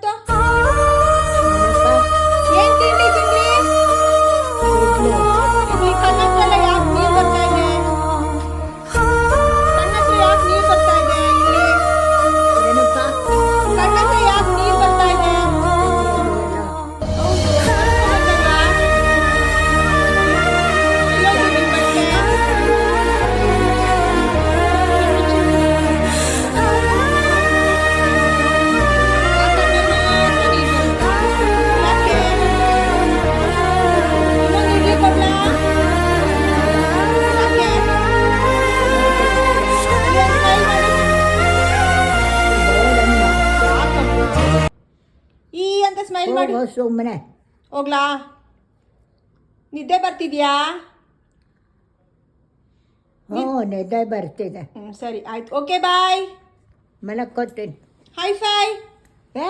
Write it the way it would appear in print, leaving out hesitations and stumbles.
ಇವತ್ತು ಏನ್ ತಿಂಡಿ ತಿಂದ್ರಿ? ಇಲ್ಲಿ ಕಣ್ಣತ್ರ ಯಾಕೆ ನೀರು ಬರ್ತಾ ಇದೆ? ಕಣ್ಣತ್ರ ಯಾಕೆ ನೀರು ಬರ್ತಾ ಇದೆ? ಇಲ್ಲಿ ಕಣ್ಣತ್ರ ಯಾಕೆ ನೀರು ಬರ್ತಾ ಇದೆ? ಹೌದು, ಕರ್ಕೊಂಡ್ಬಂದಲ್ಲ? ಎಲ್ಲೋದ್ರಿ ನಿಮ್ ಬಟ್ಟೆ? ಆ ಕಣ್ಣಲ್ಲಿ ಮಾತ್ರ ನೀರು ಬರುತ್ತಾ? ಯಾಕೆ? ಇನ್ನೊಂದು ಇಡ್ಲಿ ಕೊಡ್ಲಾ? ಯಾಕೆ? ಇಲ್ಲೊಂದು ಸ್ಮೈಲ್ ಮಾಡಿ. ಯಾಕಮ್ಮ? ಈ ಅಂತ ಸ್ಮೈಲ್ ಮಾಡಿ. ಸುಮ್ಮನೆ ಹೋಗ್ಲಾ? ನಿದ್ದೆ ಬರ್ತಿದ್ಯಾ? ಹ್ಞೂ ನಿದ್ದೆ ಬರ್ತಿದೆ. ಸರಿ ಆಯ್ತು. Okay bye. ಮಲಕ್ಕೋತೀನಿ. Hi fi. ಏ